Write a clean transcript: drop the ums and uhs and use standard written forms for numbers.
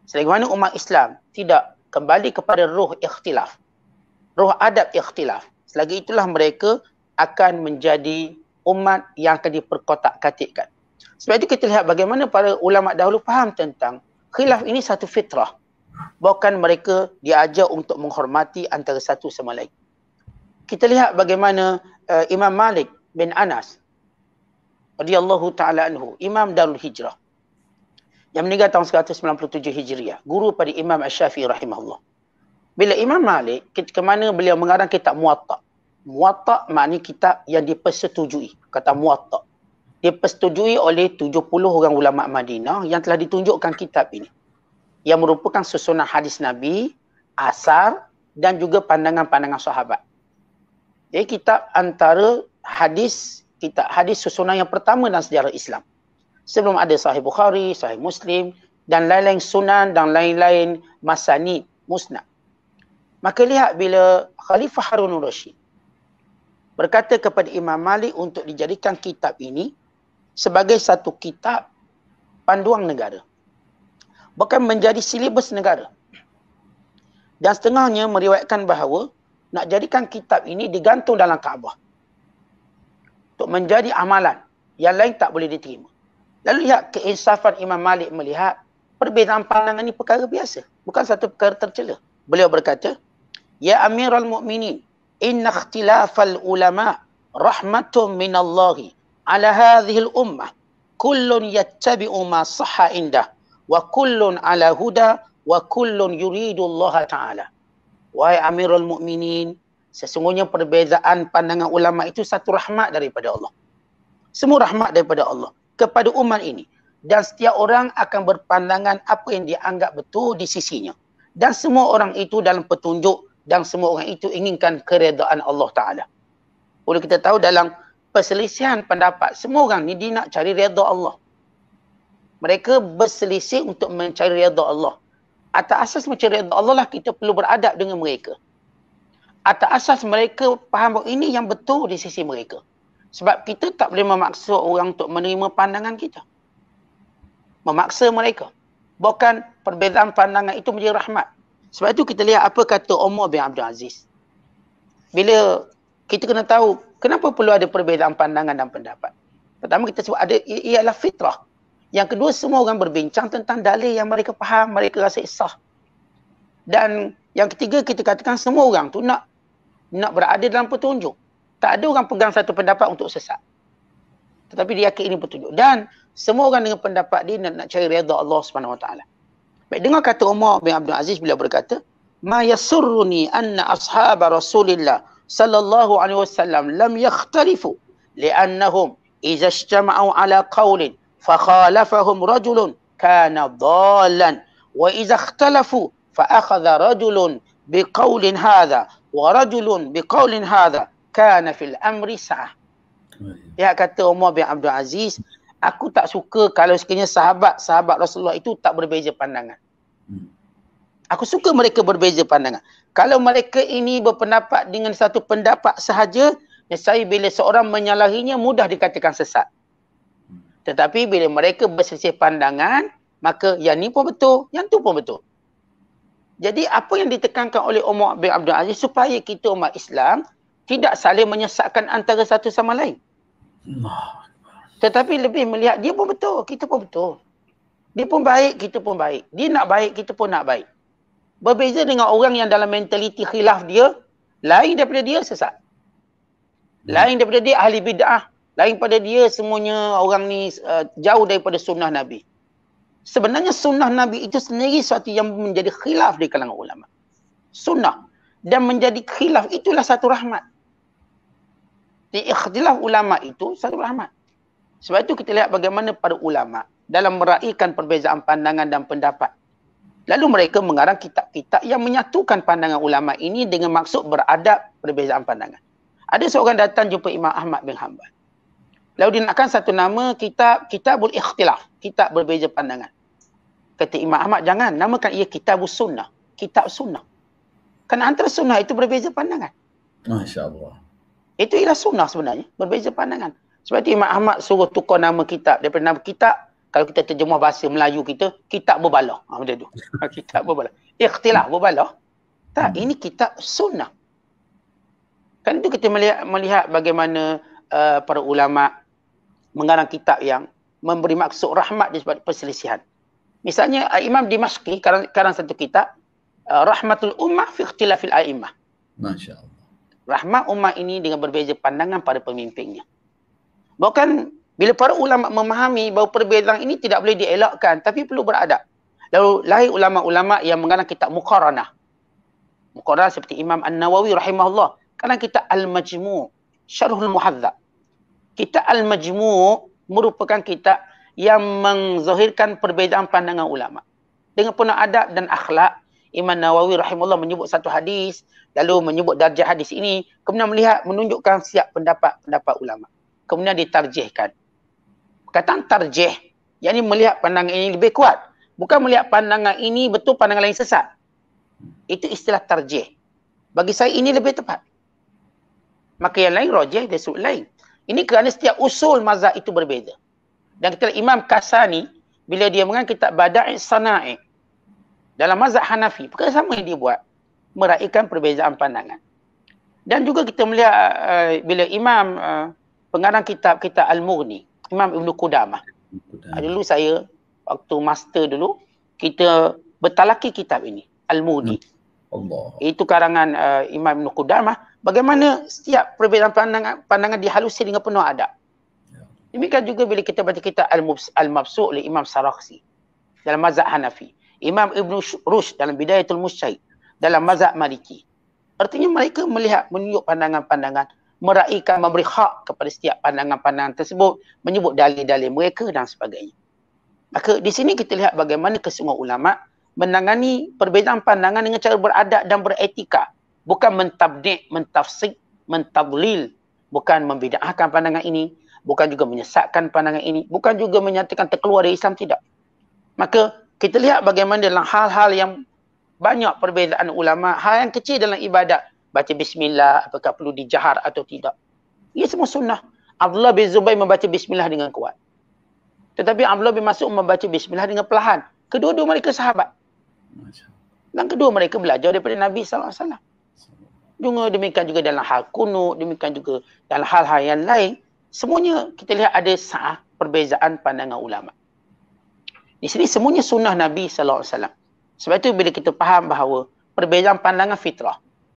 Selagi mana umat Islam tidak kembali kepada ruh ikhtilaf, ruh adab ikhtilaf, selagi itulah mereka akan menjadi umat yang akan diperkotak-katikkan. Sebab itu kita lihat bagaimana para ulama dahulu faham tentang khilaf ini satu fitrah. Bukan mereka diajar untuk menghormati antara satu sama lain. Kita lihat bagaimana Imam Malik bin Anas radhiyallahu taala anhu, Imam Darul Hijrah yang meninggal tahun 197 Hijriah, guru pada Imam Asy-Syafi'i rahimahullah. Bila Imam Malik, ke mana beliau mengarang kitab Muwatta. Muwatta maknanya kitab yang dipersetujui, kata Muwatta. Dipersetujui oleh 70 orang ulama Madinah yang telah ditunjukkan kitab ini, yang merupakan susunan hadis Nabi, asar dan juga pandangan-pandangan sahabat. Jadi kitab antara kitab hadis susunan yang pertama dalam sejarah Islam. Sebelum ada Sahih Bukhari, Sahih Muslim dan lain-lain sunan dan lain-lain masanid, musnad. Maka lihat bila Khalifah Harun al-Rashid berkata kepada Imam Malik untuk dijadikan kitab ini sebagai satu kitab panduan negara. Bukan menjadi silibus negara. Dan setengahnya meriwayatkan bahawa nak jadikan kitab ini digantung dalam Kaabah. Untuk menjadi amalan. Yang lain tak boleh diterima. Lalu lihat keinsafan Imam Malik melihat perbezaan pandangan ini perkara biasa. Bukan satu perkara tercela. Beliau berkata, Ya Amirul Mu'minin, inna ikhtilafal ulama' rahmatun minallahi ala hadhil ummah. Kullun yattabi'u ma sahha indah. Wa kullun ala huda wa kullun yuridu Allah Ta'ala. Wahai Amirul Mu'minin, sesungguhnya perbezaan pandangan ulama itu satu rahmat daripada Allah. Semua rahmat daripada Allah kepada umat ini. Dan setiap orang akan berpandangan apa yang dia anggap betul di sisinya. Dan semua orang itu dalam petunjuk dan semua orang itu inginkan keredaan Allah Ta'ala. Boleh kita tahu dalam perselisihan pendapat, semua orang ni dia nak cari redha Allah. Mereka berselisih untuk mencari redha Allah. Atas asas mencari redha Allah lah kita perlu beradab dengan mereka. Atas asas mereka faham bahawa ini yang betul di sisi mereka. Sebab kita tak boleh memaksa orang untuk menerima pandangan kita. Memaksa mereka. Bukan perbezaan pandangan itu menjadi rahmat. Sebab itu kita lihat apa kata Umar bin Abdul Aziz. Bila kita kena tahu kenapa perlu ada perbezaan pandangan dan pendapat. Pertama kita sebut ada ialah fitrah. Yang kedua semua orang berbincang tentang dalil yang mereka faham, mereka rasa sah. Dan yang ketiga kita katakan semua orang tu nak berada dalam petunjuk. Tak ada orang pegang satu pendapat untuk sesat. Tetapi dia yakin ini petunjuk. Dan semua orang dengan pendapat dia nak cari redha Allah Subhanahu Wa Taala. Baik, dengar kata Umar bin Abdul Aziz bila berkata, "Ma yasurruni anna ashab Rasulillah sallallahu alaihi wasallam lam yakhtalifu li'annahum idza ijtama'u ala qawlin fa khalafahum rajulun kana dhallan wa idza ikhtalafu fa akhadha rajulun biqawlin hadha wa rajulun biqawlin hadha kana fil amri sa'ah." Dia kata Umar bin Abdul Aziz, aku tak suka kalau sekiranya sahabat Rasulullah itu tak berbeza pandangan. Aku suka mereka berbeza pandangan. Kalau mereka ini berpendapat dengan satu pendapat sahaja, nescaya bila seorang menyalahinya mudah dikatakan sesat. Tetapi bila mereka berselisih pandangan, maka yang ni pun betul, yang tu pun betul. Jadi apa yang ditekankan oleh Umar bin Abdul Aziz supaya kita umat Islam tidak saling menyesatkan antara satu sama lain. Tetapi lebih melihat dia pun betul, kita pun betul. Dia pun baik, kita pun baik. Dia nak baik, kita pun nak baik. Berbeza dengan orang yang dalam mentaliti khilaf dia, lain daripada dia sesat. Lain daripada dia ahli bid'ah. Lain pada dia semuanya orang ni jauh daripada sunnah Nabi. Sebenarnya sunnah Nabi itu sendiri sesuatu yang menjadi khilaf di kalangan ulama. Sunnah. Dan menjadi khilaf itulah satu rahmat. Di ikhtilaf ulama itu satu rahmat. Sebab itu kita lihat bagaimana para ulama dalam meraihkan perbezaan pandangan dan pendapat. Lalu mereka mengarang kitab-kitab yang menyatukan pandangan ulama ini dengan maksud beradab perbezaan pandangan. Ada seorang datang jumpa Imam Ahmad bin Hanbal. Lalu dinamakan satu nama Kitabul Ikhtilaf, kitab berbeza pandangan. Kata Imam Ahmad, jangan namakan ia Kitabus Sunnah, kitab sunnah. Kerana antara sunnah itu berbeza pandangan. Masya Allah. Itu ialah sunnah sebenarnya, berbeza pandangan. Sebab itu Imam Ahmad suruh tukar nama kitab. Daripada nama kitab, kalau kita terjemah bahasa Melayu kita, kitab berbalah. Macam tu. Kitab berbalah. Ikhtilaf berbalah. Tak, ini kitab sunnah. Kan itu kita melihat bagaimana para ulama mengarang kitab yang memberi maksud rahmat di sebab perselisihan. Misalnya Imam Dimashqi karang satu kitab Rahmatul Ummah fi Ikhtilafil A'immah. Masya-Allah. Rahmat ummah ini dengan berbeza pandangan pada pemimpinnya. Bahkan bila para ulama memahami bahawa perbezaan ini tidak boleh dielakkan tapi perlu beradab. Lalu lahir ulama-ulama yang mengarang kitab Muqaranah. Muqaranah seperti Imam An-Nawawi rahimahullah. Karena kitab Al-Majmu' Syarhul Muhadzab. Kitab Al-Majmu' merupakan kitab yang menzahirkan perbezaan pandangan ulama. Dengan penuh adab dan akhlak, Imam Nawawi rahimahullah menyebut satu hadis, lalu menyebut darjah hadis ini, kemudian menunjukkan siap pendapat ulama. Kemudian ditarjihkan. Perkataan tarjih, yakni melihat pandangan ini lebih kuat. Bukan melihat pandangan ini betul, pandangan lain sesat. Itu istilah tarjih. Bagi saya ini lebih tepat. Maka yang lain rajih, dia sebut lain. Ini kerana setiap usul mazhab itu berbeza. Dan kita Imam Kasani, bila dia mengarang kitab Bada'i' Sana'i' dalam mazhab Hanafi, perkara sama yang dia buat, meraihkan perbezaan pandangan. Dan juga kita melihat bila Imam pengarang kitab Al-Mughni, Imam Ibn Qudamah. Dulu saya, waktu master dulu, kita bertalaki kitab ini, Al-Mughni. Allah. Itu karangan Imam Ibn Qudamah. Bagaimana setiap perbezaan pandangan dihalusi dengan penuh adab. Demikian juga bila kita baca kitab Al-Mabsu' oleh Imam Sarakhsi dalam mazhab Hanafi. Imam Ibn Rushd dalam Bidayatul Mujtahid dalam mazhab Maliki. Artinya mereka menunjuk pandangan-pandangan, meraihkan, memberi hak kepada setiap pandangan-pandangan tersebut, menyebut dalil-dalil mereka dan sebagainya. Maka di sini kita lihat bagaimana kesungguhan ulama menangani perbezaan pandangan dengan cara beradab dan beretika. Bukan mentabdi', mentafsik, mentadlil. Bukan membida'ahkan pandangan ini. Bukan juga menyesatkan pandangan ini. Bukan juga menyatakan terkeluar dari Islam, tidak. Maka kita lihat bagaimana dalam hal-hal yang banyak perbezaan ulama, hal yang kecil dalam ibadat. Baca bismillah, apakah perlu dijahar atau tidak. Ia semua sunnah. Abdullah bin Zubair membaca bismillah dengan kuat. Tetapi Abdullah bin Mas'ud membaca bismillah dengan perlahan. Kedua-dua mereka sahabat. Dan kedua mereka belajar daripada Nabi SAW. Juga demikian juga dalam hal kunut, demikian juga dalam hal-hal yang lain. Semuanya kita lihat ada sah perbezaan pandangan ulama. Di sini semuanya sunnah Nabi SAW. Sebab itu bila kita faham bahawa perbezaan pandangan fitrah.